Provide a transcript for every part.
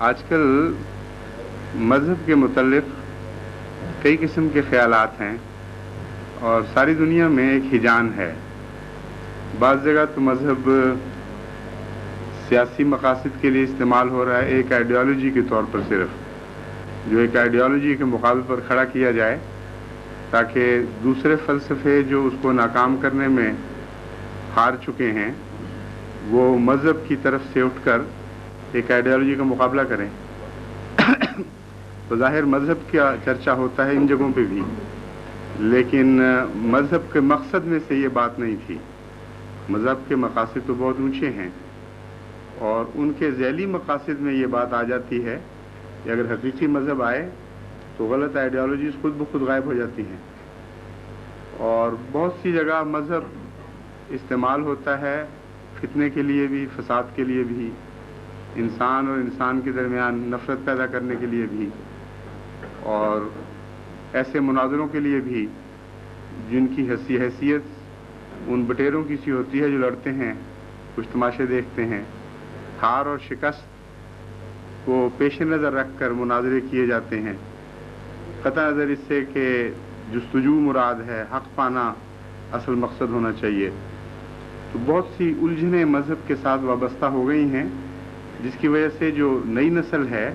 آج کل مذہب کے متعلق کئی قسم کے خیالات ہیں اور ساری دنیا میں ایک ہجان ہے۔ بعض جگہ تو مذہب سیاسی مقاصد کے لیے استعمال ہو رہا ہے، ایک آئیڈیالوجی کے طور پر، صرف جو ایک آئیڈیالوجی کے مقابل پر کھڑا کیا جائے تاکہ دوسرے فلسفے جو اس کو ناکام کرنے میں ہار چکے ہیں وہ مذہب کی طرف سے اٹھ کر ایک آئیڈیالوجی کا مقابلہ کریں۔ بظاہر مذہب کا چرچا ہوتا ہے ان جگہوں پہ بھی، لیکن مذہب کے مقصد میں سے یہ بات نہیں تھی۔ مذہب کے مقاصد تو بہت اونچے ہیں اور ان کے ذیلی مقاصد میں یہ بات آ جاتی ہے کہ اگر حقیقی مذہب آئے تو غلط آئیڈیالوجیز خود بخود غائب ہو جاتی ہیں، اور بہت سی جگہ مذہب استعمال ہوتا ہے فتنے کے لیے بھی، فساد کے لیے بھی، انسان اور انسان کے درمیان نفرت پیدا کرنے کے لیے بھی، اور ایسے مناظروں کے لیے بھی جن کی حیثیت ان بٹیروں کی سی ہوتی ہے جو لڑتے ہیں، کچھ تماشے دیکھتے ہیں۔ ہار اور شکست کو پیش نظر رکھ کر مناظرے کیے جاتے ہیں، قطع نظر اس سے کہ جستجو مراد ہے، حق پانا اصل مقصد ہونا چاہیے۔ تو بہت سی الجھنیں مذہب کے ساتھ وابستہ ہو گئی ہیں، جس کی وجہ سے جو نئی نسل ہے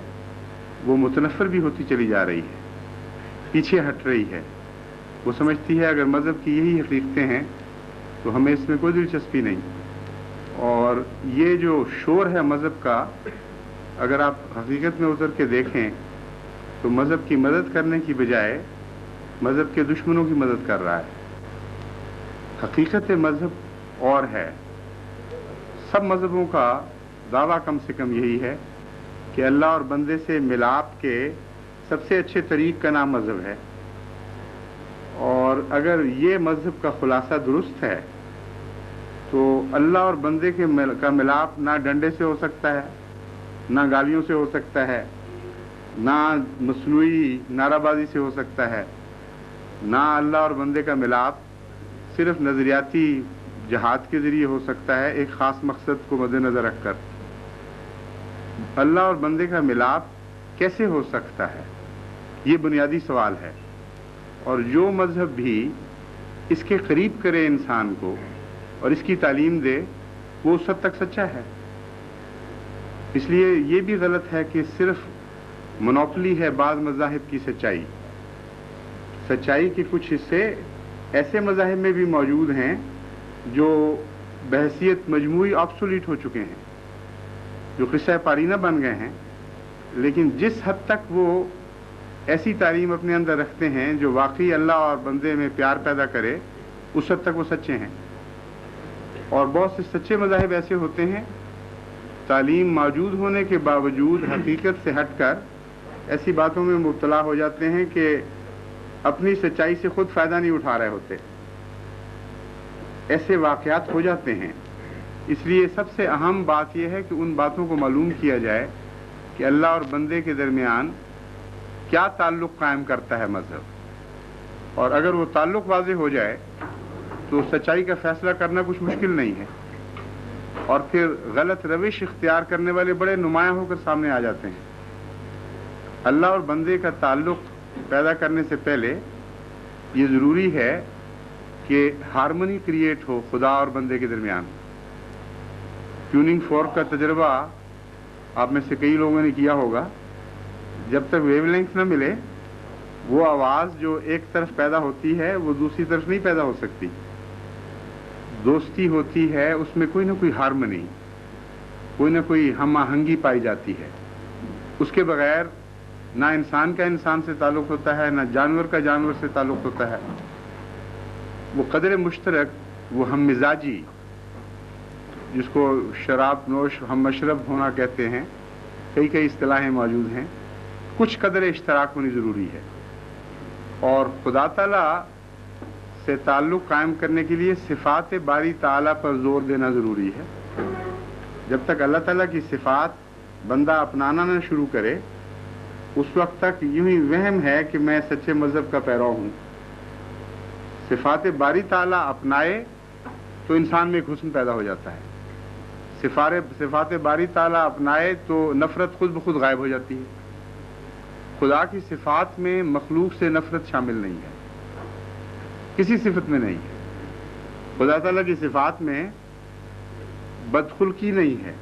وہ متنفر بھی ہوتی چلی جا رہی ہے، پیچھے ہٹ رہی ہے۔ وہ سمجھتی ہے اگر مذہب کی یہی حقیقتیں ہیں تو ہمیں اس میں کوئی دلچسپی نہیں۔ اور یہ جو شور ہے مذہب کا، اگر آپ حقیقت میں اتر کے دیکھیں تو مذہب کی مدد کرنے کی بجائے مذہب کے دشمنوں کی مدد کر رہا ہے۔ حقیقت مذہب اور ہے۔ سب مذہبوں کا دعویٰ کم سے کم یہی ہے کہ اللہ اور بندے سے ملاپ کے سب سے اچھے طریق کا نام مذہب ہے، اور اگر یہ مذہب کا خلاصہ درست ہے تو اللہ اور بندے کا ملاپ نہ ڈنڈے سے ہو سکتا ہے، نہ گالیوں سے ہو سکتا ہے، نہ مصنوعی نعرہ بازی سے ہو سکتا ہے، نہ اللہ اور بندے کا ملاپ صرف نظریاتی جہاد کے ذریعے ہو سکتا ہے ایک خاص مقصد کو مد نظر رکھ کر۔ اللہ اور بندے کا ملاپ کیسے ہو سکتا ہے، یہ بنیادی سوال ہے، اور جو مذہب بھی اس کے قریب کرے انسان کو اور اس کی تعلیم دے وہ اس حد تک سچا ہے۔ اس لیے یہ بھی غلط ہے کہ صرف منوپلی ہے بعض مذاہب کی سچائی۔ سچائی کے کچھ حصے ایسے مذاہب میں بھی موجود ہیں جو بحیثیت مجموعی آبسولیٹ ہو چکے ہیں، جو قصہ پارینہ بن گئے ہیں، لیکن جس حد تک وہ ایسی تعلیم اپنے اندر رکھتے ہیں جو واقعی اللہ اور بندے میں پیار پیدا کرے، اس حد تک وہ سچے ہیں۔ اور بہت سے سچے مذاہب ایسے ہوتے ہیں تعلیم موجود ہونے کے باوجود حقیقت سے ہٹ کر ایسی باتوں میں مبتلا ہو جاتے ہیں کہ اپنی سچائی سے خود فائدہ نہیں اٹھا رہے ہوتے۔ ایسے واقعات ہو جاتے ہیں۔ اس لیے سب سے اہم بات یہ ہے کہ ان باتوں کو معلوم کیا جائے کہ اللہ اور بندے کے درمیان کیا تعلق قائم کرتا ہے مذہب، اور اگر وہ تعلق واضح ہو جائے تو سچائی کا فیصلہ کرنا کچھ مشکل نہیں ہے، اور پھر غلط روش اختیار کرنے والے بڑے نمایاں ہو کر سامنے آ جاتے ہیں۔ اللہ اور بندے کا تعلق پیدا کرنے سے پہلے یہ ضروری ہے کہ ہارمنی کریٹ ہو خدا اور بندے کے درمیان۔ ٹیوننگ فورک کا تجربہ آپ میں سے کئی لوگوں نے کیا ہوگا۔ جب تک ویو لینتھ نہ ملے وہ آواز جو ایک طرف پیدا ہوتی ہے وہ دوسری طرف نہیں پیدا ہو سکتی۔ دوستی ہوتی ہے اس میں کوئی نہ کوئی ہارمنی، کوئی نہ کوئی ہم آہنگی پائی جاتی ہے۔ اس کے بغیر نہ انسان کا انسان سے تعلق ہوتا ہے، نہ جانور کا جانور سے تعلق ہوتا ہے۔ وہ قدر مشترک، وہ ہم مزاجی، جس کو شراب نوش ہم مشرب ہونا کہتے ہیں، کئی اصطلاحیں موجود ہیں، کچھ قدر اشتراک ہونی ضروری ہے۔ اور خدا تعالیٰ سے تعلق قائم کرنے کے لیے صفات باری تعالیٰ پر زور دینا ضروری ہے۔ جب تک اللہ تعالیٰ کی صفات بندہ اپنانا نہ شروع کرے اس وقت تک یوں ہی وہم ہے کہ میں سچے مذہب کا پیرو ہوں۔ صفات باری تعالیٰ اپنائے تو انسان میں ایک حسن پیدا ہو جاتا ہے۔ صفات باری تعالیٰ اپنائے تو نفرت خود بخود غائب ہو جاتی ہے۔ خدا کی صفات میں مخلوق سے نفرت شامل نہیں ہے، کسی صفت میں نہیں ہے۔ خدا تعالیٰ کی صفات میں بدخلقی نہیں ہے۔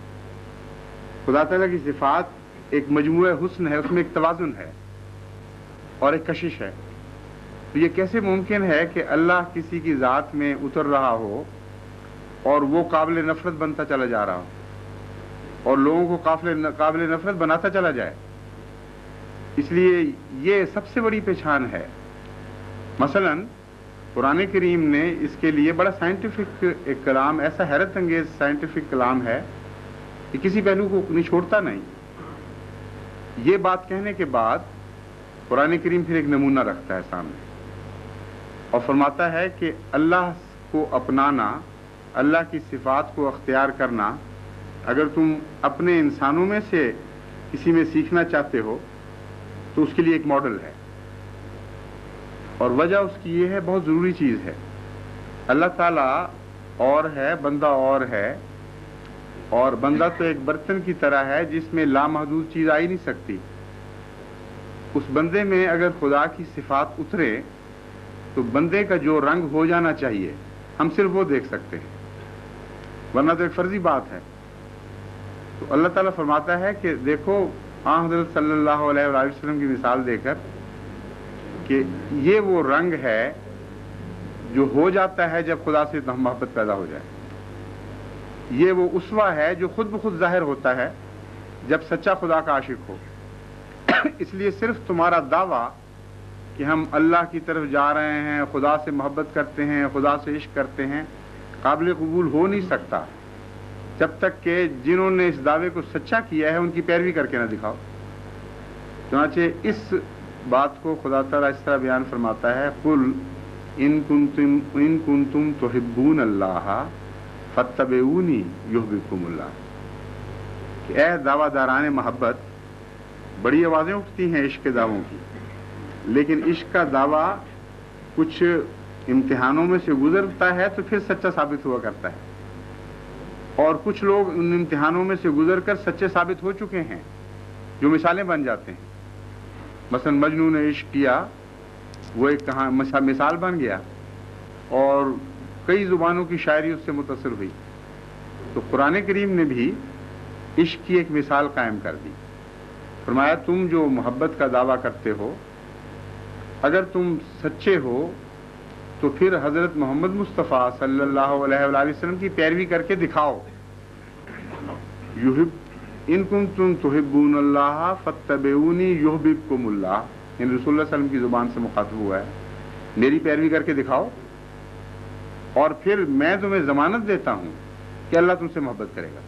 خدا تعالیٰ کی صفات ایک مجموعہ حسن ہے، اس میں ایک توازن ہے اور ایک کشش ہے۔ تو یہ کیسے ممکن ہے کہ اللہ کسی کی ذات میں اتر رہا ہو اور وہ قابل نفرت بنتا چلا جا رہا ہو اور لوگوں کو قابل نفرت بناتا چلا جائے؟ اس لیے یہ سب سے بڑی پہچان ہے۔ مثلا قرآن کریم نے اس کے لیے بڑا سائنٹیفک ایک کلام، ایسا حیرت انگیز سائنٹیفک کلام ہے کہ کسی پہلو کو نہیں چھوڑتا نہیں۔ یہ بات کہنے کے بعد قرآن کریم پھر ایک نمونہ رکھتا ہے سامنے اور فرماتا ہے کہ اللہ کو اپنانا، اللہ کی صفات کو اختیار کرنا، اگر تم اپنے انسانوں میں سے کسی میں سیکھنا چاہتے ہو تو اس کے لیے ایک ماڈل ہے، اور وجہ اس کی یہ ہے، بہت ضروری چیز ہے۔ اللہ تعالیٰ اور ہے، بندہ اور ہے، اور بندہ تو ایک برتن کی طرح ہے جس میں لامحدود چیز آ ہی نہیں سکتی۔ اس بندے میں اگر خدا کی صفات اترے تو بندے کا جو رنگ ہو جانا چاہیے ہم صرف وہ دیکھ سکتے ہیں، ورنہ تو ایک فرضی بات ہے۔ تو اللہ تعالیٰ فرماتا ہے کہ دیکھو حضرت صلی اللہ علیہ وآلہ وسلم کی مثال دے کر کہ یہ وہ رنگ ہے جو ہو جاتا ہے جب خدا سے محبت پیدا ہو جائے، یہ وہ اسوہ ہے جو خود بخود ظاہر ہوتا ہے جب سچا خدا کا عاشق ہو۔ اس لیے صرف تمہارا دعویٰ کہ ہم اللہ کی طرف جا رہے ہیں، خدا سے محبت کرتے ہیں، خدا سے عشق کرتے ہیں، قابل قبول ہو نہیں سکتا جب تک کہ جنہوں نے اس دعوے کو سچا کیا ہے ان کی پیروی کر کے نہ دکھاؤ۔ چنانچہ اس بات کو خدا تعالیٰ اس طرح بیان فرماتا ہے، قل ان کنتم تحبون اللہ فاتبعونی یحببکم اللہ، کہ اے دعویٰ داران محبت، بڑی آوازیں اٹھتی ہیں عشق کے دعووں کی، لیکن عشق کا دعویٰ کچھ امتحانوں میں سے گزرتا ہے تو پھر سچا ثابت ہوا کرتا ہے، اور کچھ لوگ ان امتحانوں میں سے گزر کر سچے ثابت ہو چکے ہیں جو مثالیں بن جاتے ہیں۔ مثلا مجنوں نے عشق کیا، وہ ایک مثال بن گیا اور کئی زبانوں کی شاعری اس سے متاثر ہوئی۔ تو قرآن کریم نے بھی عشق کی ایک مثال قائم کر دی، فرمایا تم جو محبت کا دعویٰ کرتے ہو، اگر تم سچے ہو تو پھر حضرت محمد مصطفیٰ صلی اللہ علیہ وآلہ وسلم کی پیروی کر کے دکھاؤ۔ ان کنتم تحبون اللہ فاتبعونی یحببکم اللہ، ان رسول اللہ صلی اللہ علیہ وسلم کی زبان سے مخاطب ہوا ہے، میری پیروی کر کے دکھاؤ اور پھر میں تمہیں ضمانت دیتا ہوں کہ اللہ تم سے محبت کرے گا۔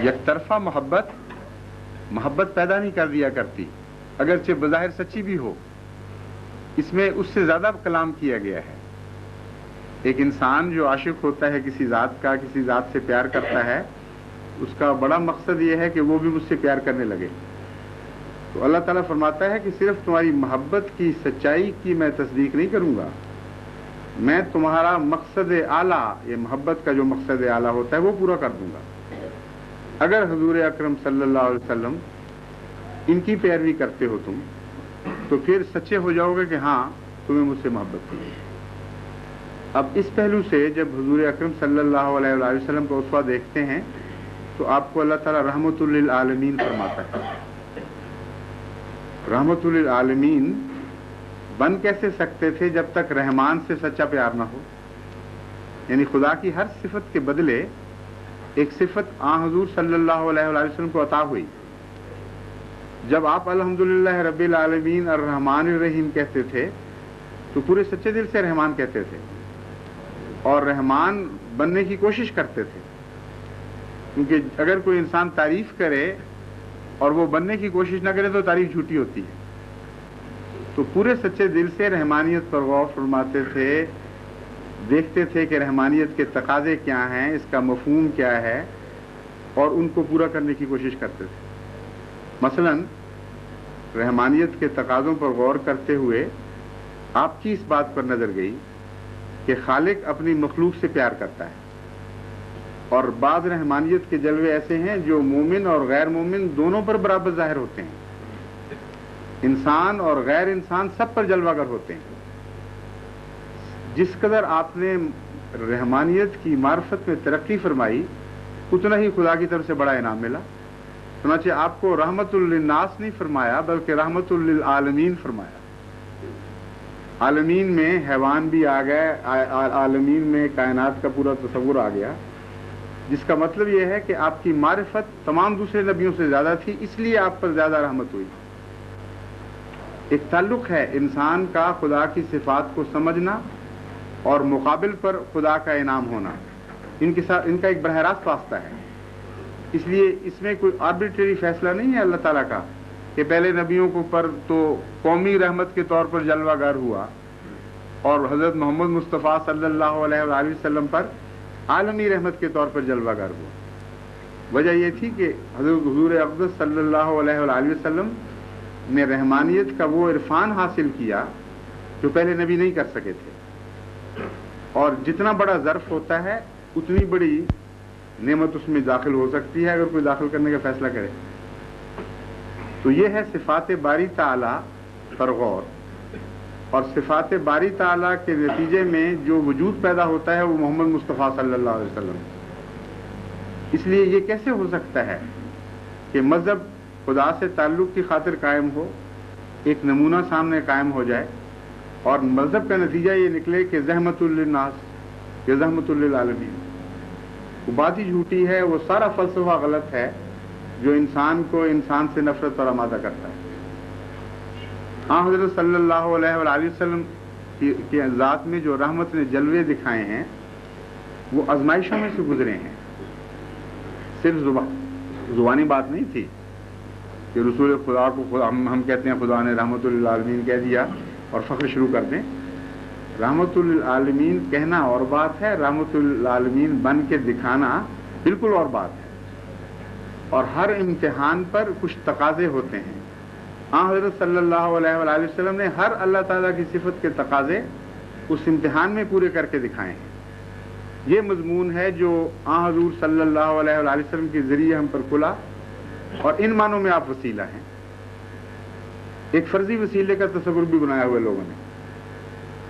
یک طرفہ محبت پیدا نہیں کر دیا کرتی، اگرچہ بظاہر سچی بھی ہو، اس میں اس سے زیادہ کلام کیا گیا ہے۔ ایک انسان جو عاشق ہوتا ہے کسی ذات کا، کسی ذات سے پیار کرتا ہے، اس کا بڑا مقصد یہ ہے کہ وہ بھی مجھ سے پیار کرنے لگے۔ تو اللہ تعالیٰ فرماتا ہے کہ صرف تمہاری محبت کی سچائی کی میں تصدیق نہیں کروں گا، میں تمہارا مقصد اعلیٰ، یہ محبت کا جو مقصد اعلیٰ ہوتا ہے وہ پورا کر دوں گا۔ اگر حضور اکرم صلی اللہ علیہ وسلم ان کی پیروی کرتے ہو تم، تو پھر سچے ہو جاؤ گے کہ ہاں تمہیں مجھ سے محبت تھی۔ اب اس پہلو سے جب حضور اکرم صلی اللہ علیہ وآلہ وسلم کا اسوہ دیکھتے ہیں تو آپ کو اللہ تعالیٰ رحمت للعالمین فرماتا ہے۔ رحمت للعالمین بن کیسے سکتے تھے جب تک رحمان سے سچا پیار نہ ہو؟ یعنی خدا کی ہر صفت کے بدلے ایک صفت حضور صلی اللہ علیہ وآلہ وسلم کو عطا ہوئی۔ جب آپ الحمدللہ رب العالمین الرحمن الرحیم کہتے تھے تو پورے سچے دل سے رحمان کہتے تھے اور رحمان بننے کی کوشش کرتے تھے، کیونکہ اگر کوئی انسان تعریف کرے اور وہ بننے کی کوشش نہ کرے تو تعریف جھوٹی ہوتی ہے۔ تو پورے سچے دل سے رحمانیت پر غور فرماتے تھے، دیکھتے تھے کہ رحمانیت کے تقاضے کیا ہیں، اس کا مفہوم کیا ہے، اور ان کو پورا کرنے کی کوشش کرتے تھے۔ مثلا رحمانیت کے تقاضوں پر غور کرتے ہوئے آپ کی اس بات پر نظر گئی کہ خالق اپنی مخلوق سے پیار کرتا ہے، اور بعض رحمانیت کے جلوے ایسے ہیں جو مومن اور غیر مومن دونوں پر برابر ظاہر ہوتے ہیں، انسان اور غیر انسان سب پر جلوہ گر ہوتے ہیں۔ جس قدر آپ نے رحمانیت کی معرفت میں ترقی فرمائی اتنا ہی خدا کی طرف سے بڑا انعام ملا۔ چنانچہ آپ کو رحمت للناس نہیں فرمایا بلکہ رحمت للعالمین فرمایا۔ عالمین میں حیوان بھی آ گئے، عالمین میں کائنات کا پورا تصور آ گیا، جس کا مطلب یہ ہے کہ آپ کی معرفت تمام دوسرے نبیوں سے زیادہ تھی، اس لیے آپ پر زیادہ رحمت ہوئی۔ ایک تعلق ہے انسان کا خدا کی صفات کو سمجھنا اور مقابل پر خدا کا انعام ہونا، ان کا ایک براہ راست واسطہ ہے۔ اس لیے اس میں کوئی آربیٹری فیصلہ نہیں ہے اللہ تعالیٰ کا کہ پہلے نبیوں کو پر تو قومی رحمت کے طور پر جلوہ گر ہوا اور حضرت محمد مصطفیٰ صلی اللہ علیہ وآلہ وسلم پر عالمی رحمت کے طور پر جلوہ گر ہوا۔ وجہ یہ تھی کہ حضرت حضور اقدس صلی اللہ علیہ وآلہ وسلم نے رحمانیت کا وہ عرفان حاصل کیا جو پہلے نبی نہیں کر سکے تھے، اور جتنا بڑا ظرف ہوتا ہے اتنی بڑی نعمت اس میں داخل ہو سکتی ہے اگر کوئی داخل کرنے کا فیصلہ کرے۔ تو یہ ہے صفات باری تعالیٰ پر غور، اور صفات باری تعالیٰ کے نتیجے میں جو وجود پیدا ہوتا ہے وہ محمد مصطفیٰ صلی اللہ علیہ وسلم۔ اس لیے یہ کیسے ہو سکتا ہے کہ مذہب خدا سے تعلق کی خاطر قائم ہو، ایک نمونہ سامنے قائم ہو جائے، اور مذہب کا نتیجہ یہ نکلے کہ زحمت للناس یا زحمت للعالمین؟ وہ بات ہی جھوٹی ہے، وہ سارا فلسفہ غلط ہے جو انسان کو انسان سے نفرت پر آمادہ کرتا ہے۔ حضرت صلی اللہ علیہ وآلہ وسلم کی ذات میں جو رحمت نے جلوے دکھائے ہیں وہ آزمائشوں میں سے گزرے ہیں، صرف زبانی بات نہیں تھی کہ رسول خدا کو ہم کہتے ہیں خدا نے رحمت للعالمین کہہ دیا اور فخر شروع کر دیں۔ رحمت للعالمین کہنا اور بات ہے، رحمت للعالمین بن کے دکھانا بالکل اور بات ہے، اور ہر امتحان پر کچھ تقاضے ہوتے ہیں۔ حضرت صلی اللہ علیہ وآلہ وسلم نے ہر اللہ تعالیٰ کی صفت کے تقاضے اس امتحان میں پورے کر کے دکھائے ہیں۔ یہ مضمون ہے جو حضور صلی اللہ علیہ وآلہ وسلم کے ذریعے ہم پر کھلا، اور ان معنوں میں آپ وسیلہ ہیں۔ ایک فرضی وسیلے کا تصور بھی بنایا ہوئے لوگوں نے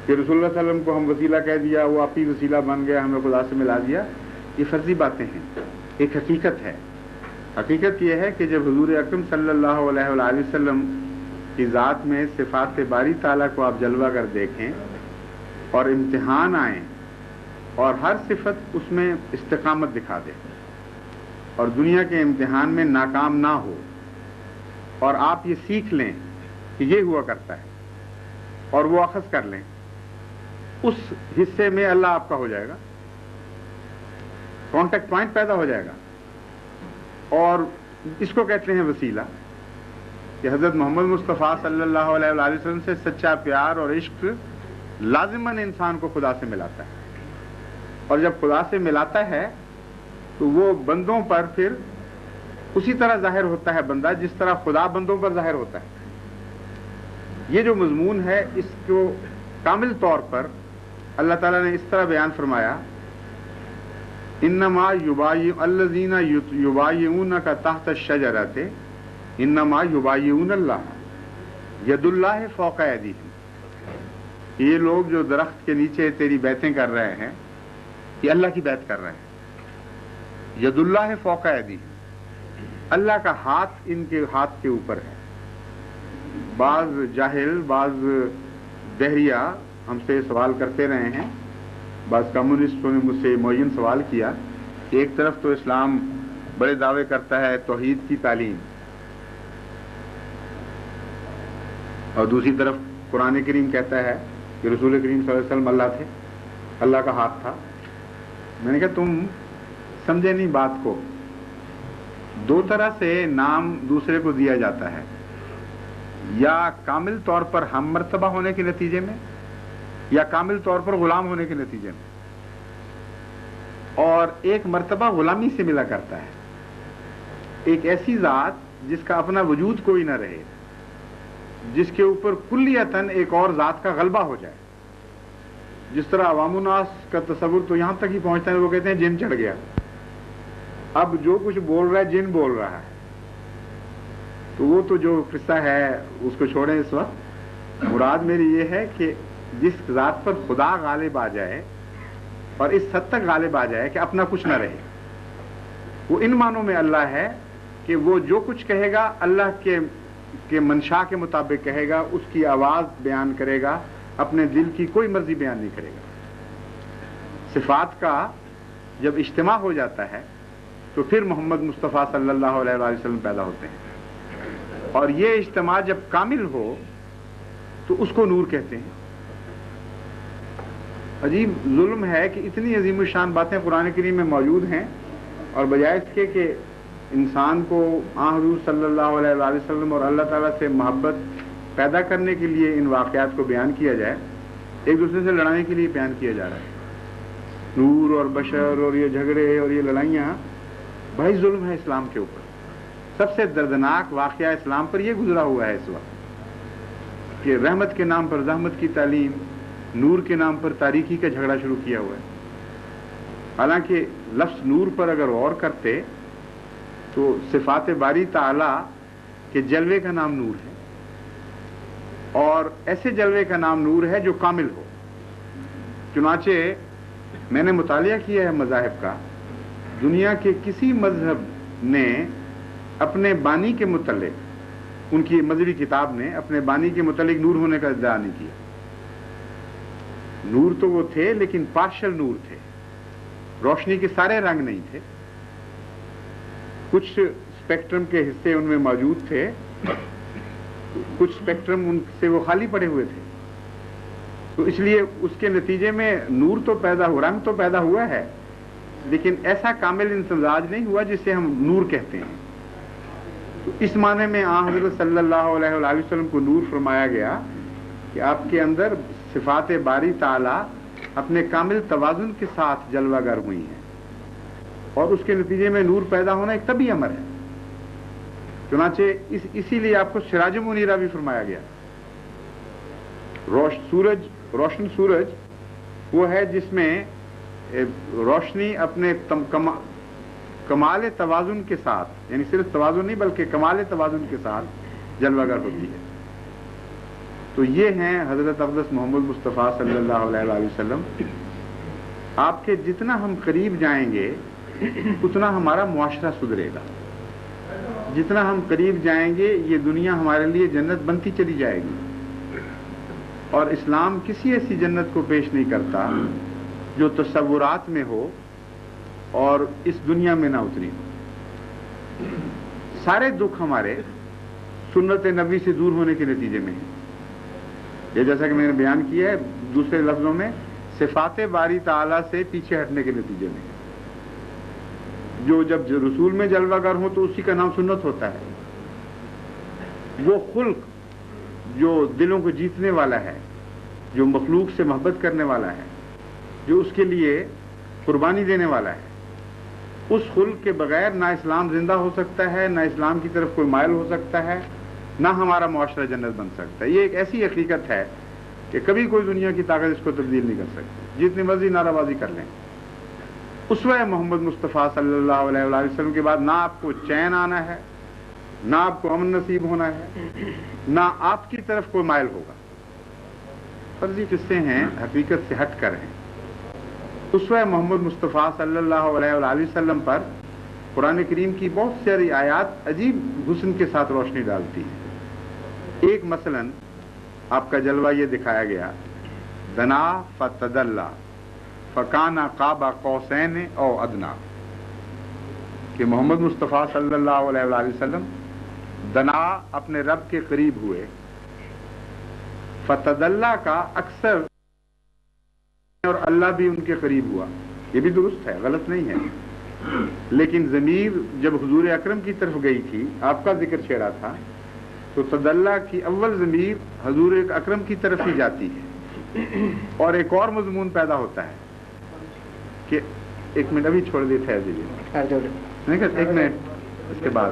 کہ رسول اللہ صلی اللہ علیہ وسلم کو ہم وسیلہ کہہ دیا، وہ آپ ہی وسیلہ بن گیا، ہمیں خدا سے ملا دیا۔ یہ فرضی باتیں ہیں، ایک حقیقت ہے۔ حقیقت یہ ہے کہ جب حضور اکرم صلی اللہ علیہ وآلہ وسلم کی ذات میں صفات باری تعالیٰ کو آپ جلوہ گر دیکھیں اور امتحان آئیں اور ہر صفت اس میں استقامت دکھا دے اور دنیا کے امتحان میں ناکام نہ ہو، اور آپ یہ سیکھ لیں کہ یہ ہوا کرتا ہے اور وہ اخذ کر لیں، اس حصے میں اللہ آپ کا ہو جائے گا، کانٹیکٹ پوائنٹ پیدا ہو جائے گا۔ اور اس کو کہتے ہیں وسیلہ، کہ حضرت محمد مصطفیٰ صلی اللہ علیہ وآلہ وسلم سے سچا پیار اور عشق لازماً انسان کو خدا سے ملاتا ہے، اور جب خدا سے ملاتا ہے تو وہ بندوں پر پھر اسی طرح ظاہر ہوتا ہے بندہ جس طرح خدا بندوں پر ظاہر ہوتا ہے۔ یہ جو مضمون ہے اس کو کامل طور پر اللہ تعالیٰ نے اس طرح بیان فرمایا، انما الذین یبایعونک تحت الشجرۃ انما یبایعون اللہ ید اللہ فوق ایدیہم۔ یہ لوگ جو درخت کے نیچے تیری بیعتیں کر رہے ہیں یہ اللہ کی بیعت کر رہے ہیں۔ ید اللہ فوق ایدیہم، اللہ کا ہاتھ ان کے ہاتھ کے اوپر ہے۔ بعض جاہل، بعض دہریہ ہم سے سوال کرتے رہے ہیں، بعض کمیونسٹوں نے مجھ سے معین سوال کیا کہ ایک طرف تو اسلام بڑے دعوے کرتا ہے توحید کی تعلیم، اور دوسری طرف قرآن کریم کہتا ہے کہ رسول کریم صلی اللہ علیہ وسلم اللہ تھے، اللہ کا ہاتھ تھا۔ میں نے کہا تم سمجھے نہیں بات کو، دو طرح سے نام دوسرے کو دیا جاتا ہے، یا کامل طور پر ہم مرتبہ ہونے کے نتیجے میں، یا کامل طور پر غلام ہونے کے نتیجے میں، اور ایک مرتبہ غلامی سے ملا کرتا ہے، ایک ایسی ذات جس کا اپنا وجود کوئی نہ رہے، جس کے اوپر کلیتاً ایک اور ذات کا غلبہ ہو جائے۔ جس طرح عوام الناس کا تصور تو یہاں تک ہی پہنچتا ہے، وہ کہتے ہیں جن چڑھ گیا، اب جو کچھ بول رہا ہے جن بول رہا ہے، تو وہ تو جو قصہ ہے اس کو چھوڑیں اس وقت. مراد میری یہ ہے کہ جس ذات پر خدا غالب آ جائے اور اس حد تک غالب آ جائے کہ اپنا کچھ نہ رہے، وہ ان معنوں میں اللہ ہے کہ وہ جو کچھ کہے گا اللہ کے منشا کے مطابق کہے گا، اس کی آواز بیان کرے گا، اپنے دل کی کوئی مرضی بیان نہیں کرے گا. صفات کا جب اجتماع ہو جاتا ہے تو پھر محمد مصطفیٰ صلی اللہ علیہ وآلہ وسلم پیدا ہوتے ہیں، اور یہ اجتماع جب کامل ہو تو اس کو نور کہتے ہیں. عجیب ظلم ہے کہ اتنی عظیم الشان باتیں قرآن کریم میں موجود ہیں، اور بجائے اس کے کہ انسان کو حضور صلی اللہ علیہ وآلہ وسلم اور اللہ تعالیٰ سے محبت پیدا کرنے کے لیے ان واقعات کو بیان کیا جائے، ایک دوسرے سے لڑانے کے لیے بیان کیا جا رہا ہے. نور اور بشر اور یہ جھگڑے اور یہ لڑائیاں بھائی ظلم ہے اسلام کے اوپر. سب سے دردناک واقعہ اسلام پر یہ گزرا ہوا ہے اس وقت کہ رحمت کے نام پر زحمت کی تعلیم، نور کے نام پر تاریکی کا جھگڑا شروع کیا ہوا ہے. حالانکہ لفظ نور پر اگر غور کرتے تو صفات باری تعالی کے جلوے کا نام نور ہے، اور ایسے جلوے کا نام نور ہے جو کامل ہو. چنانچہ میں نے مطالعہ کیا ہے مذاہب کا، دنیا کے کسی مذہب نے اپنے بانی کے متعلق، ان کی مذہبی کتاب نے اپنے بانی کے متعلق نور ہونے کا ادعا نہیں کیا. نور تو وہ تھے لیکن پارشل نور تھے، روشنی کے سارے رنگ نہیں تھے، کچھ اسپیکٹرم کے حصے ان میں موجود تھے، کچھ اسپیکٹرم ان سے وہ خالی پڑے ہوئے تھے. تو اس لیے اس کے نتیجے میں نور تو پیدا ہوا، رنگ تو پیدا ہوا ہے، لیکن ایسا کامل امتزاج نہیں ہوا جسے ہم نور کہتے ہیں. تو اس معنی میں حضرت صلی اللہ علیہ وآلہ وسلم کو نور فرمایا گیا کہ آپ کے اندر صفات باری تعالی اپنے کامل توازن کے ساتھ جلوہ گر ہوئی ہیں، اور اس کے نتیجے میں نور پیدا ہونا ایک طبعی امر ہے. چنانچہ اسی لیے آپ کو سراج منیرہ بھی فرمایا گیا. روشن سورج وہ ہے جس میں روشنی اپنے کمال توازن کے ساتھ، یعنی صرف توازن نہیں بلکہ کمال توازن کے ساتھ جلوہ گر ہوتی ہے. تو یہ ہیں حضرت اقدس محمد مصطفیٰ صلی اللہ علیہ وآلہ وسلم. آپ کے جتنا ہم قریب جائیں گے اتنا ہمارا معاشرہ سدھرے گا، جتنا ہم قریب جائیں گے یہ دنیا ہمارے لیے جنت بنتی چلی جائے گی. اور اسلام کسی ایسی جنت کو پیش نہیں کرتا جو تصورات میں ہو اور اس دنیا میں نہ اتری ہو. سارے دکھ ہمارے سنت نبی سے دور ہونے کے نتیجے میں ہیں. یہ جیسا کہ میں نے بیان کیا ہے دوسرے لفظوں میں صفات باری تعالیٰ سے پیچھے ہٹنے کے نتیجے میں، جب رسول میں جلوہ گر ہو تو اسی کا نام سنت ہوتا ہے. وہ خلق جو دلوں کو جیتنے والا ہے، جو مخلوق سے محبت کرنے والا ہے، جو اس کے لیے قربانی دینے والا ہے، اس خلق کے بغیر نہ اسلام زندہ ہو سکتا ہے، نہ اسلام کی طرف کوئی مائل ہو سکتا ہے، نہ ہمارا معاشرہ جنت بن سکتا ہے. یہ ایک ایسی حقیقت ہے کہ کبھی کوئی دنیا کی طاقت اس کو تبدیل نہیں کر سکتی، جتنی مرضی نعرہ بازی کر لیں. اسوہ محمد مصطفیٰ صلی اللہ علیہ وآلہ وسلم کے بعد نہ آپ کو چین آنا ہے، نہ آپ کو امن نصیب ہونا ہے، نہ آپ کی طرف کوئی مائل ہوگا. فرضی قصے ہیں، حقیقت سے ہٹ کر ہیں. اسوہ محمد مصطفیٰ صلی اللہ علیہ وآلہ وسلم پر قرآن کریم کی بہت ساری آیات عجیب حسن کے ساتھ روشنی ڈالتی ہیں. ایک مثلاً آپ کا جلوہ یہ دکھایا گیا، دنا فتدلا فکان قاب قوسین او ادنا، کہ محمد مصطفیٰ صلی اللہ علیہ وآلہ وسلم دنا اپنے رب کے قریب ہوئے. فتدلا کا اکثر اور اللہ بھی ان کے قریب ہوا، یہ بھی درست ہے، غلط نہیں ہے. لیکن ضمیر جب حضور اکرم کی طرف گئی تھی، آپ کا ذکر چھیڑا تھا، تو تدلہ کی اول ضمیر حضور اکرم کی طرف ہی جاتی ہے. اور ایک اور مضمون پیدا ہوتا ہے کہ ایک منٹ ابھی چھوڑ دیتے ہیں نہیں کہ ایک منٹ اس کے بعد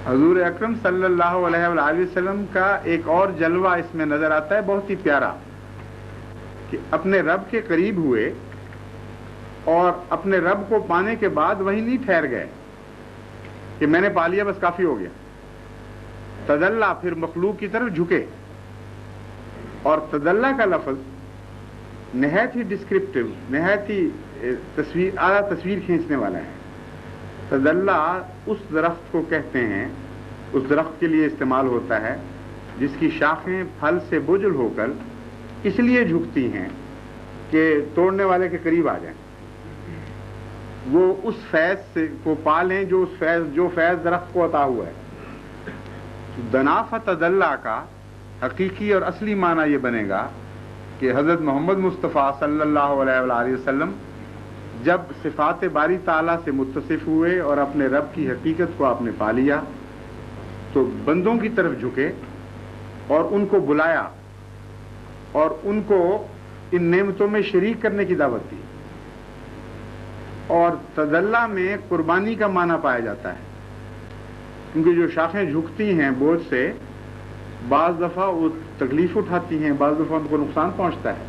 حضور اکرم صلی اللہ علیہ وآلہ وسلم کا ایک اور جلوہ اس میں نظر آتا ہے بہت ہی پیارا، کہ اپنے رب کے قریب ہوئے اور اپنے رب کو پانے کے بعد وہیں نہیں ٹھہر گئے کہ میں نے پا لیا بس کافی ہو گیا. تدلّا پھر مخلوق کی طرف جھکے. اور تدلّا کا لفظ نہایت ہی ڈسکرپٹیو، نہایت ہی اعلیٰ تصویر کھینچنے والا ہے. تدلّا اس درخت کو کہتے ہیں، اس درخت کے لیے استعمال ہوتا ہے جس کی شاخیں پھل سے بوجھل ہو کر اس لیے جھکتی ہیں کہ توڑنے والے کے قریب آ جائیں، وہ اس فیض سے کو پا لیں جو فیض درخت کو عطا ہوا ہے. دناف تدلّا کا حقیقی اور اصلی معنی یہ بنے گا کہ حضرت محمد مصطفیٰ صلی اللہ علیہ وآلہ وسلم جب صفات باری تعالیٰ سے متصف ہوئے اور اپنے رب کی حقیقت کو آپ نے پا لیا تو بندوں کی طرف جھکے اور ان کو بلایا اور ان کو ان نعمتوں میں شریک کرنے کی دعوت دی. اور تدلّا میں قربانی کا معنی پایا جاتا ہے، کیونکہ جو شاخیں جھکتی ہیں بوجھ سے بعض دفعہ وہ تکلیف اٹھاتی ہیں، بعض دفعہ ان کو نقصان پہنچتا ہے.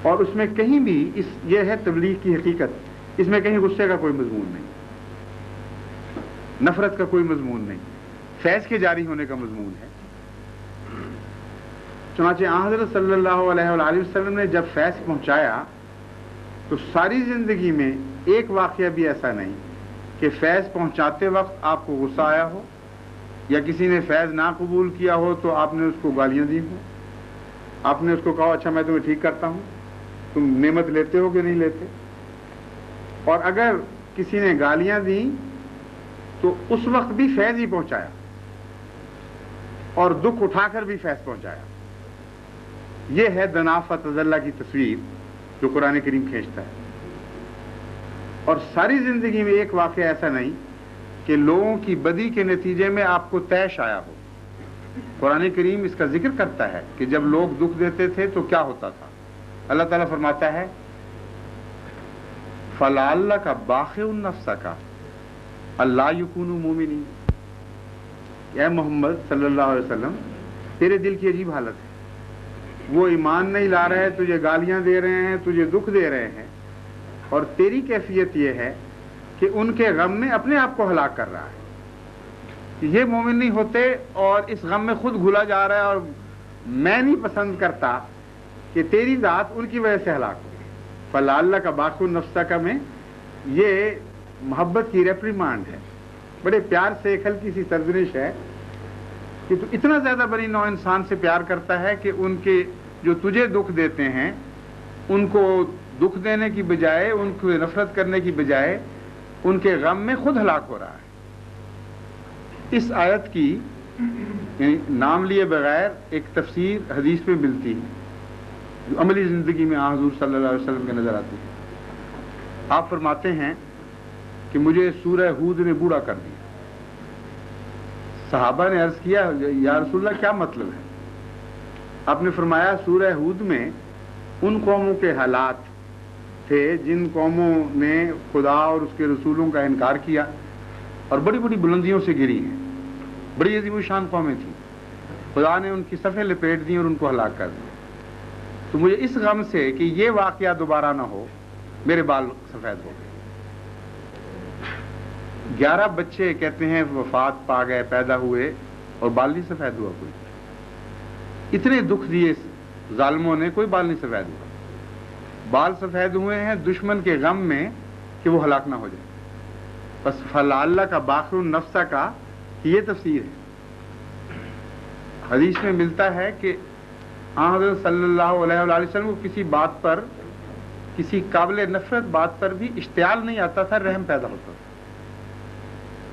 اور اس میں کہیں بھی یہ ہے تبلیغ کی حقیقت، اس میں کہیں غصے کا کوئی مضمون نہیں، نفرت کا کوئی مضمون نہیں، فیض کے جاری ہونے کا مضمون ہے. چنانچہ حضرت صلی اللہ علیہ وآلہ وسلم نے جب فیض پہنچایا تو ساری زندگی میں ایک واقعہ بھی ایسا نہیں کہ فیض پہنچاتے وقت آپ کو غصہ آیا ہو یا کسی نے فیض نہ قبول کیا ہو تو آپ نے اس کو گالیاں دی ہوں، آپ نے اس کو کہا اچھا میں تمہیں ٹھیک کرتا ہوں، تم نعمت لیتے ہو کہ نہیں لیتے. اور اگر کسی نے گالیاں دیں تو اس وقت بھی فیض ہی پہنچایا اور دکھ اٹھا کر بھی فیض پہنچایا. یہ ہے دناف تدلّا کی تصویر جو قرآن کریم کھینچتا ہے. اور ساری زندگی میں ایک واقعہ ایسا نہیں کہ لوگوں کی بدی کے نتیجے میں آپ کو طیش آیا ہو. قرآن کریم اس کا ذکر کرتا ہے کہ جب لوگ دکھ دیتے تھے تو کیا ہوتا تھا. اللہ تعالیٰ فرماتا ہے فَلَعَلَّكَ بَاخِعٌ نَفْسَكَ أَلَّا يَكُونُوا مُؤْمِنِينَ. اے محمد صلی اللہ علیہ وسلم، تیرے دل کی عجیب حالت ہے، وہ ایمان نہیں لا رہے، تجھے گالیاں دے رہے ہیں، تجھے دکھ دے رہے ہیں، اور تیری کیفیت یہ ہے کہ ان کے غم میں اپنے آپ کو ہلاک کر رہا ہے. یہ مومن نہیں ہوتے اور اس غم میں خود گھلا جا رہا ہے اور میں نہیں پسند کرتا کہ تیری ذات ان کی وجہ سے ہلاک ہو. فَلَعَلَّكَ بَاخِعٌ نَفْسَكَ میں یہ محبت کی ریپریمانڈ ہے، بڑے پیار سے ایک ہلکی سی سرزنش ہے کہ تو اتنا زیادہ بڑی نوع انسان سے پیار کرتا ہے کہ ان کے جو تجھے دکھ دیتے ہیں ان کو دکھ دینے کی بجائے، ان کو نفرت کرنے کی بجائے ان کے غم میں خود ہلاک ہو رہا ہے. اس آیت کی یعنی نام لیے بغیر ایک تفسیر حدیث میں ملتی ہے جو عملی زندگی میں حضور صلی اللہ علیہ وسلم کے نظر آتی ہے. آپ فرماتے ہیں کہ مجھے سورہ ہود نے بوڑھا کر دیا. صحابہ نے عرض کیا یا رسول اللہ کیا مطلب ہے؟ آپ نے فرمایا سورہ ہود میں ان قوموں کے حالات تھے جن قوموں نے خدا اور اس کے رسولوں کا انکار کیا اور بڑی بڑی بلندیوں سے گری ہیں، بڑی عظیم الشان قومیں تھیں، خدا نے ان کی صفیں لپیٹ دیں اور ان کو ہلاک کر دیا. تو مجھے اس غم سے کہ یہ واقعہ دوبارہ نہ ہو میرے بال سفید ہو گئے. 11 بچے کہتے ہیں وفات پا گئے، پیدا ہوئے اور بال نہیں سفید ہوا کوئی. اتنے دکھ دیے ظالموں نے، کوئی بال نہیں سفید ہوا. بال سفید ہوئے ہیں دشمن کے غم میں کہ وہ ہلاک نہ ہو جائے. بس فَلَعَلَّكَ بَاخِعٌ نَفْسَكَ کی یہ تفسیر ہے. حدیث میں ملتا ہے کہ حضرت صلی اللہ علیہ وآلہ وسلم کو کسی بات پر، کسی قابل نفرت بات پر بھی اشتعال نہیں آتا تھا، رحم پیدا ہوتا تھا.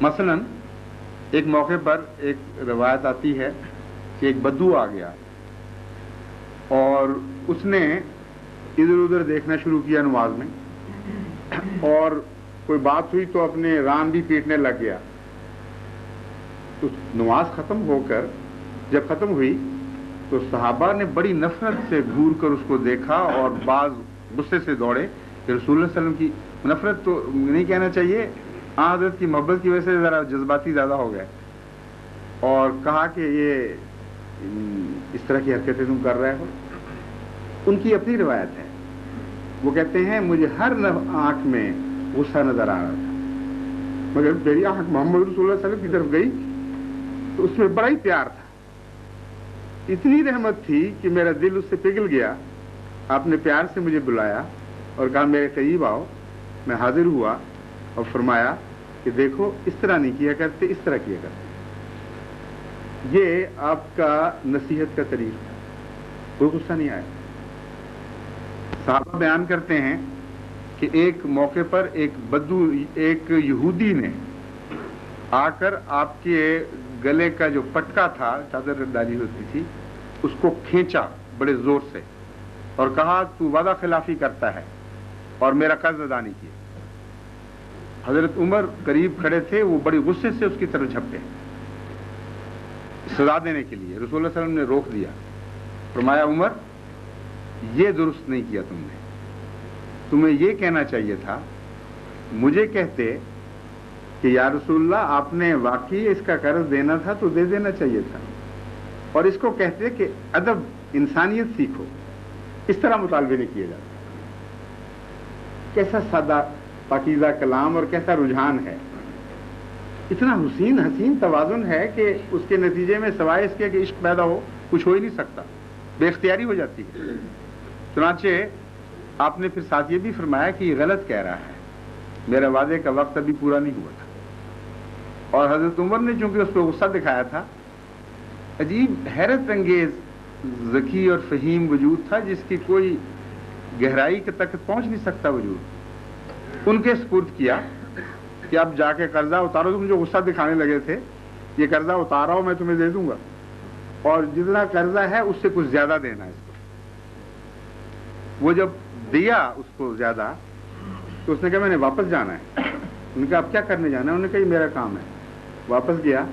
مثلا ایک موقع پر ایک روایت آتی ہے کہ ایک بدو آ گیا اور اس نے ادھر ادھر دیکھنا شروع کیا نماز میں، اور کوئی بات ہوئی تو اپنے ران بھی پیٹنے لگ گیا. تو نماز ختم ہو کر جب ختم ہوئی تو صحابہ نے بڑی نفرت سے گھور کر اس کو دیکھا اور بعض غصے سے دوڑے کہ رسول اللہ علیہ وسلم کی نفرت تو نہیں کہنا چاہیے، حضرت کی محبت کی وجہ سے ذرا جذباتی زیادہ ہو گئے، اور کہا کہ یہ اس طرح کی حرکتیں تم کر رہے ہو. ان کی اپنی روایت ہے وہ کہتے ہیں مجھے ہر آنکھ میں غصہ نظر آ رہا تھا، مگر میری آنکھ محمد رسول اللہ صلی اللہ علیہ وسلم کی طرف گئی تو اس میں بڑا ہی پیار تھا، اتنی رحمت تھی کہ میرا دل اس سے پگھل گیا۔ آپ نے پیار سے مجھے بلایا اور کہا میرے قریب آؤ، میں حاضر ہوا اور فرمایا کہ دیکھو اس طرح نہیں کیا کرتے، اس طرح کیا کرتے۔ یہ آپ کا نصیحت کا طریقہ تھا، کوئی غصہ نہیں آیا۔ صحابہ بیان کرتے ہیں کہ ایک موقع پر ایک یہودی نے آ کر آپ کے گلے کا جو پٹکا تھا، چادر ڈالی ہوتی تھی، اس کو کھینچا بڑے زور سے اور کہا تو وعدہ خلافی کرتا ہے اور میرا قرض ادا نہیں کیا۔ حضرت عمر قریب کھڑے تھے، وہ بڑی غصے سے اس کی طرف جھپٹے سزا دینے کے لیے۔ رسول اللہ صلی اللہ علیہ وسلم نے روک دیا، فرمایا عمر یہ درست نہیں کیا تم نے، تمہیں یہ کہنا چاہیے تھا، مجھے کہتے کہ یا رسول اللہ آپ نے واقعی اس کا قرض دینا تھا تو دے دینا چاہیے تھا، اور اس کو کہتے کہ ادب انسانیت سیکھو، اس طرح مطالبے نہیں کیے جاتے۔ کیسا سادہ پاکیزہ کلام اور کیسا رجحان ہے، اتنا حسین توازن ہے کہ اس کے نتیجے میں سوائے اس کے کہ عشق پیدا ہو کچھ ہو ہی نہیں سکتا، بے اختیاری ہو جاتی ہے۔ چنانچہ آپ نے پھر ساتھ یہ بھی فرمایا کہ یہ غلط کہہ رہا ہے، میرا وعدے کا وقت ابھی پورا نہیں ہوا تھا۔ اور حضرت عمر نے چونکہ اس پہ غصہ دکھایا تھا، عجیب حیرت انگیز ذکی اور فہیم وجود تھا جس کی کوئی گہرائی تک پہنچ نہیں سکتا وجود، ان کے سپرد کیا کہ اب جا کے قرضہ اتارو، تم جو غصہ دکھانے لگے تھے یہ قرضہ اتارو، میں تمہیں دے دوں گا، اور جتنا قرضہ ہے اس سے کچھ زیادہ دینا ہے اس کو۔ وہ جب دیا اس کو زیادہ تو اس نے کہا میں نے واپس جانا ہے۔ انہوں نے کہا اب کیا کرنے جانا ہے؟ انہوں نے کہا یہ میرا کام ہے۔ واپس گیا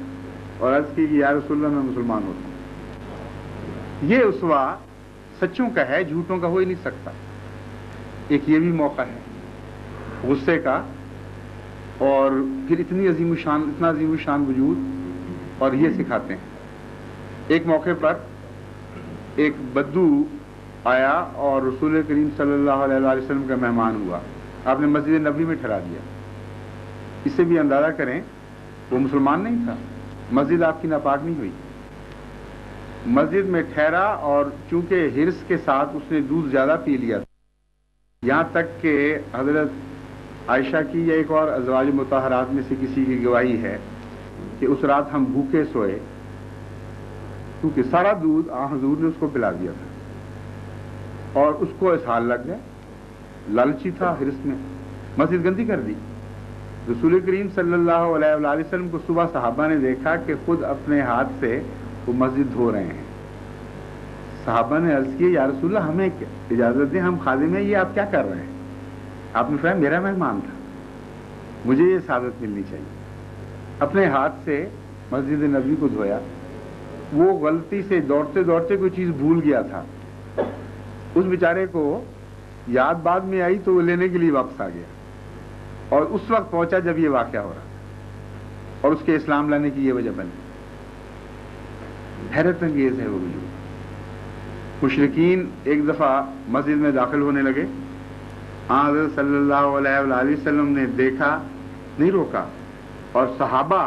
اور عرض کی کہ یا رسول اللہ میں مسلمان ہوتا ہوں۔ یہ اسوا سچوں کا ہے، جھوٹوں کا ہو ہی نہیں سکتا۔ ایک یہ بھی موقع ہے غصے کا، اور پھر اتنا عظیم الشان وجود، اور یہ سکھاتے ہیں۔ ایک موقع پر ایک بدو آیا اور رسول کریم صلی اللہ علیہ وآلہ وسلم کا مہمان ہوا، آپ نے مسجد نبوی میں ٹھہرا دیا۔ اس سے بھی اندازہ کریں وہ مسلمان نہیں تھا، مسجد آپ کی ناپاک نہیں ہوئی، مسجد میں ٹھہرا، اور چونکہ حرص کے ساتھ اس نے دودھ زیادہ پی لیا تھا، یہاں تک کہ حضرت عائشہ کی یا ایک اور ازواج مطہرات میں سے کسی کی گواہی ہے کہ اس رات ہم بھوکے سوئے، کیونکہ سارا دودھ حضور نے اس کو پلا دیا تھا، اور اس کو اسہال لگ گیا، لالچی تھا، حرص میں مسجد گندی کر دی۔ رسول کریم صلی اللہ علیہ وآلہ وسلم کو صبح صحابہ نے دیکھا کہ خود اپنے ہاتھ سے وہ مسجد دھو رہے ہیں۔ صحابہ نے عرض کی یا رسول اللہ ہمیں اجازت دیں، ہم خادم ہیں، یہ آپ کیا کر رہے ہیں؟ آپ نے فرمایا میرا مہمان تھا، مجھے یہ سعادت ملنی چاہیے۔ اپنے ہاتھ سے مسجد نبوی کو دھویا۔ وہ غلطی سے دوڑتے دوڑتے کوئی چیز بھول گیا تھا، اس بیچارے کو یاد بعد میں آئی تو وہ لینے کے لیے واپس آ گیا، اور اس وقت پہنچا جب یہ واقعہ ہو رہا تھا، اور اس کے اسلام لانے کی یہ وجہ بنی۔ حیرت انگیز ہے وہ وجود۔ مشرکین ایک دفعہ مسجد میں داخل ہونے لگے، حضرت صلی اللہ علیہ وآلہ وسلم نے دیکھا، نہیں روکا، اور صحابہ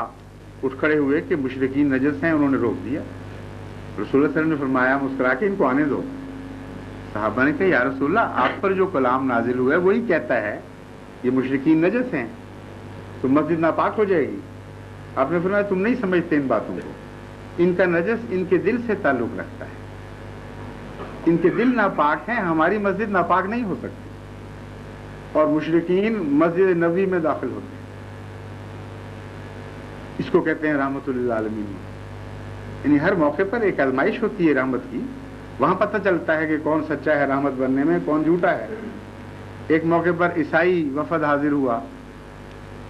اٹھ کھڑے ہوئے کہ مشرکین نجس ہیں، انہوں نے روک دیا۔ رسول اللہ صلی اللہ علیہ وسلم نے فرمایا مسکرا کے ان کو آنے دو۔ صحابہ نے کہا یا رسول اللہ آپ پر جو کلام نازل ہوا ہے وہی کہتا ہے یہ مشرکین نجس ہیں تو مسجد ناپاک ہو جائے گی۔ آپ نے فرمایا تم نہیں سمجھتے ان باتوں کو، ان کا نجس ان کے دل سے تعلق رکھتا ہے، ان کے دل ناپاک ہیں، ہماری مسجد ناپاک نہیں ہو سکتی، اور مشرکین مسجد نبوی میں داخل ہوتے ہیں۔ اس کو کہتے ہیں رحمت للعالمین، یعنی ہر موقع پر ایک آزمائش ہوتی ہے رحمت کی، وہاں پتہ چلتا ہے کہ کون سچا ہے رحمت بننے میں، کون جھوٹا ہے۔ ایک موقع پر عیسائی وفد حاضر ہوا،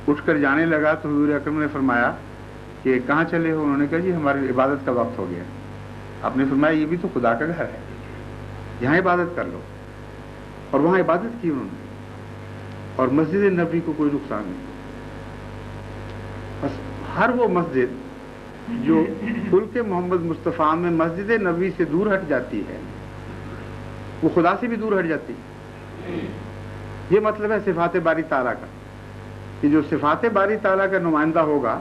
اٹھ کر جانے لگا تو حضور اکرم نے فرمایا کہ کہاں چلے ہو؟ انہوں نے کہا جی ہماری عبادت کا وقت ہو گیا۔ آپ نے فرمایا یہ بھی تو خدا کا گھر ہے، یہاں عبادت کر لو، اور وہاں عبادت کی انہوں نے، اور مسجد نبوی کو کوئی نقصان نہیں۔ بس ہر وہ مسجد جو ملک محمد مصطفیٰ میں مسجد نبوی سے دور ہٹ جاتی ہے وہ خدا سے بھی دور ہٹ جاتی ہے۔ یہ مطلب ہے صفات باری تعالیٰ کا، کہ جو صفات باری تعالیٰ کا نمائندہ ہوگا،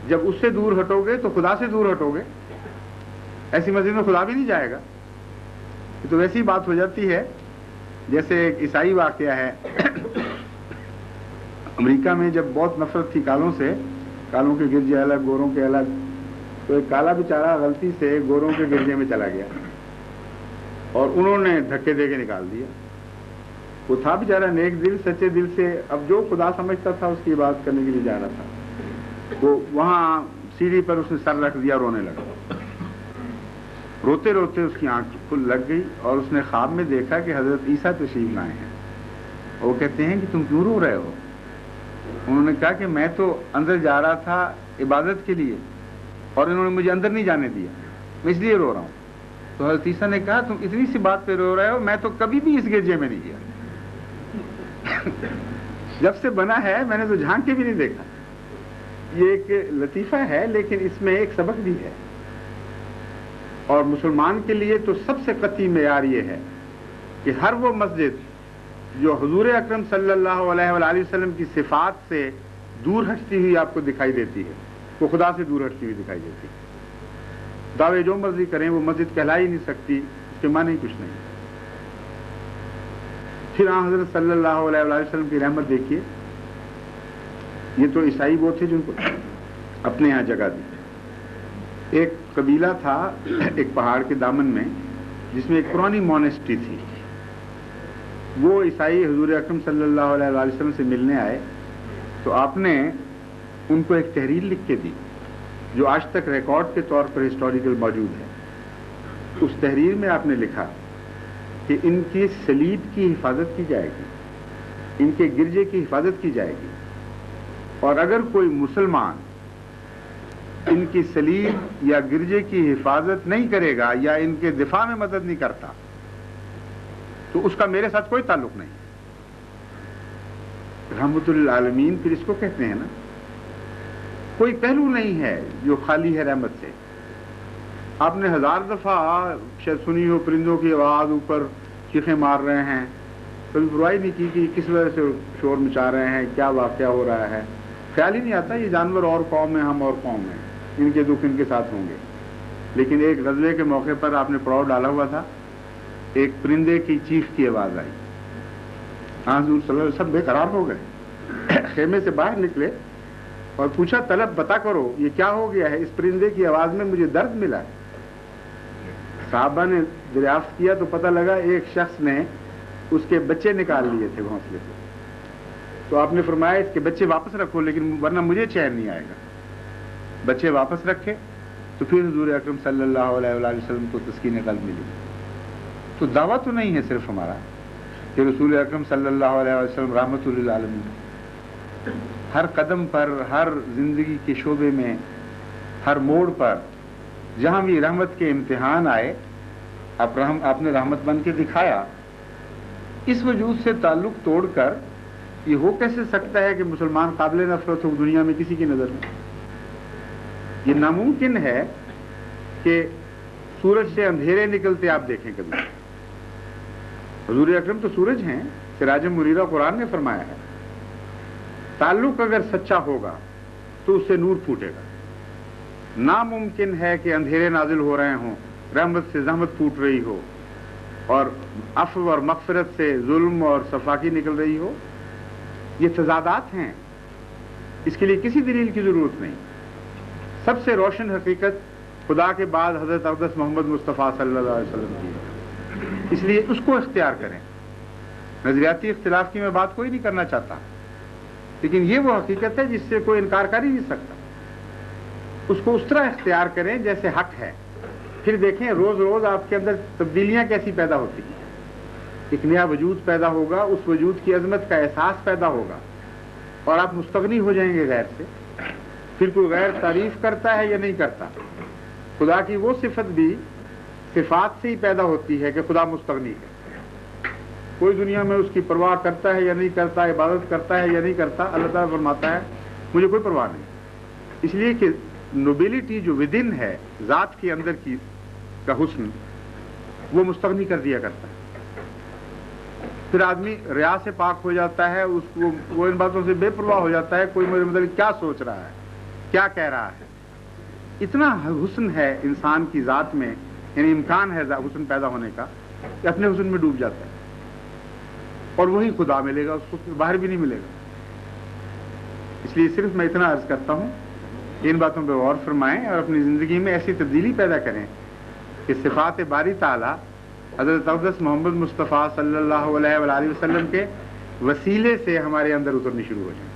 جب اس سے دور ہٹو گے تو خدا سے دور ہٹو گے، ایسی مسجد میں خدا بھی نہیں جائے گا۔ تو ویسی بات ہو جاتی ہے جیسے ایک عیسائی واقعہ ہے امریکہ میں جب بہت نفرت تھی کالوں سے، کالوں کے گرجے الگ، گوروں کے الگ، تو ایک کالا بیچارہ غلطی سے گوروں کے گرجے میں چلا گیا اور انہوں نے دھکے دے کے نکال دیا۔ وہ تھا بیچارہ نیک دل، سچے دل سے، اب جو خدا سمجھتا تھا اس کی عبادت کرنے کے لیے جا رہا تھا، وہ وہاں سیڑھی پر اس نے سر رکھ دیا، رونے لگا، روتے روتے اس کی آنکھ کھل لگ گئی اور اس نے خواب میں دیکھا کہ حضرت عیسیٰ تشریف لائے ہیں، اور وہ کہتے ہیں کہ تم کیوں رو رہے ہو؟ انہوں نے کہا کہ میں تو اندر جا رہا تھا عبادت کے لیے اور انہوں نے مجھے اندر نہیں جانے دیا، میں اس لیے رو رہا ہوں۔ تو حضرت عیسیٰ نے کہا تم اتنی سی بات پہ رو رہے ہو، میں تو کبھی بھی اس گرجے میں نہیں گیا جب سے بنا ہے میں نے تو جھانک کے بھی نہیں دیکھا۔ یہ ایک لطیفہ ہے لیکن اس میں ایک سبق بھی ہے، اور مسلمان کے لیے تو سب سے قطعی معیار یہ ہے کہ ہر وہ مسجد جو حضور اکرم صلی اللہ علیہ وآلہ وسلم کی صفات سے دور ہٹتی ہوئی آپ کو دکھائی دیتی ہے، وہ خدا سے دور ہٹتی ہوئی دکھائی دیتی ہے۔ دعوے جو مرضی کریں وہ مسجد کہلا ہی نہیں سکتی، اس کے معنی کچھ نہیں۔ پھر حضرت صلی اللہ علیہ وآلہ وسلم کی رحمت دیکھیے، یہ تو عیسائی وہ تھے جن کو اپنے ہاں جگہ دی۔ ایک قبیلہ تھا ایک پہاڑ کے دامن میں جس میں ایک پرانی مونسٹری تھی، وہ عیسائی حضور اکرم صلی اللہ علیہ وآلہ وسلم سے ملنے آئے تو آپ نے ان کو ایک تحریر لکھ کے دی جو آج تک ریکارڈ کے طور پر ہسٹوریکل موجود ہے۔ اس تحریر میں آپ نے لکھا کہ ان کی صلیب کی حفاظت کی جائے گی، ان کے گرجے کی حفاظت کی جائے گی، اور اگر کوئی مسلمان ان کی صلیب یا گرجے کی حفاظت نہیں کرے گا یا ان کے دفاع میں مدد نہیں کرتا تو اس کا میرے ساتھ کوئی تعلق نہیں۔ رحمت للعالمین پھر اس کو کہتے ہیں نا، کوئی پہلو نہیں ہے جو خالی ہے رحمت سے۔ آپ نے ہزار دفعہ شاید سنی ہو پرندوں کی آواز اوپر چیخیں مار رہے ہیں، کبھی برائی نہیں کی کہ کس وجہ سے شور مچا رہے ہیں، کیا واقعہ ہو رہا ہے، خیال ہی نہیں آتا یہ جانور اور قوم ہیں، ہم اور قوم ہیں، ان کے دکھ ان کے ساتھ ہوں گے۔ لیکن ایک غزوے کے موقع پر آپ نے پڑاؤ ڈالا ہوا تھا، ایک پرندے کی چیخ کی آواز آئی، حضور صلی اللہ علیہ وسلم بے قرار ہو گئے، خیمے سے باہر نکلے اور پوچھا طلب بتا کرو یہ کیا ہو گیا ہے، اس پرندے کی آواز میں مجھے درد ملا ہے۔ صحابہ نے دریافت کیا تو پتہ لگا ایک شخص نے اس کے بچے نکال لیے تھے گھونسلے سے، تو آپ نے فرمایا اس کے بچے واپس رکھو لیکن ورنہ مجھے چین نہیں آئے گا۔ بچے واپس رکھے تو پھر حضور اکرم صلی اللہ علیہ وآلہ وسلم کو تسکین قلب ملی۔ تو دعویٰ تو نہیں ہے صرف ہمارا کہ رسول اکرم صلی اللہ علیہ وسلم رحمت للعالمین، ہر قدم پر، ہر زندگی کے شعبے میں، ہر موڑ پر جہاں بھی رحمت کے امتحان آئے آپ نے رحمت بن کے دکھایا۔ اس وجود سے تعلق توڑ کر یہ ہو کیسے سکتا ہے کہ مسلمان قابل نفرت ہو دنیا میں کسی کی نظر میں؟ یہ ناممکن ہے کہ سورج سے اندھیرے نکلتے آپ دیکھیں کبھی۔ حضور اکرم تو سورج ہیں، سراج منیرہ قرآن نے فرمایا ہے۔ تعلق اگر سچا ہوگا تو اس سے نور پھوٹے گا۔ ناممکن ہے کہ اندھیرے نازل ہو رہے ہوں، رحمت سے زحمت پھوٹ رہی ہو اور عفو اور مغفرت سے ظلم اور صفاقی نکل رہی ہو۔ یہ تضادات ہیں، اس کے لیے کسی دلیل کی ضرورت نہیں۔ سب سے روشن حقیقت خدا کے بعد حضرت اقدس محمد مصطفیٰ صلی اللہ علیہ وسلم کی ہے، اس لیے اس کو اختیار کریں۔ نظریاتی اختلاف کی میں بات کوئی نہیں کرنا چاہتا، لیکن یہ وہ حقیقت ہے جس سے کوئی انکار کر ہی نہیں سکتا۔ اس کو اس طرح اختیار کریں جیسے حق ہے، پھر دیکھیں روز روز آپ کے اندر تبدیلیاں کیسی پیدا ہوتی ہیں۔ ایک نیا وجود پیدا ہوگا، اس وجود کی عظمت کا احساس پیدا ہوگا اور آپ مستغنی ہو جائیں گے غیر سے۔ پھر کوئی غیر تعریف کرتا ہے یا نہیں کرتا، خدا کی وہ صفت بھی صفات سے ہی پیدا ہوتی ہے کہ خدا مستغنی ہے۔ کوئی دنیا میں اس کی پرواہ کرتا ہے یا نہیں کرتا، عبادت کرتا ہے یا نہیں کرتا، اللہ تعالیٰ فرماتا ہے مجھے کوئی پرواہ نہیں، اس لیے کہ نوبیلٹی جو ودن ہے، ذات کے اندر کی کا حسن، وہ مستغنی کر دیا کرتا ہے۔ پھر آدمی ریا سے پاک ہو جاتا ہے، اس کو وہ ان باتوں سے بے پرواہ ہو جاتا ہے، کوئی میرے مطلب کیا سوچ رہا ہے، کیا کہہ رہا ہے. اتنا حسن ہے انسان کی ذات میں، یعنی امکان ہے حسن پیدا ہونے کا، کہ اپنے حسن میں ڈوب جاتا ہے اور وہی خدا ملے گا اس کو، باہر بھی نہیں ملے گا. اس لیے صرف میں اتنا عرض کرتا ہوں کہ ان باتوں پہ غور فرمائیں اور اپنی زندگی میں ایسی تبدیلی پیدا کریں کہ صفات باری تعالیٰ حضرت اقدس محمد مصطفیٰ صلی اللہ علیہ وآلہ وسلم کے وسیلے سے ہمارے اندر اترنی شروع ہو جائیں.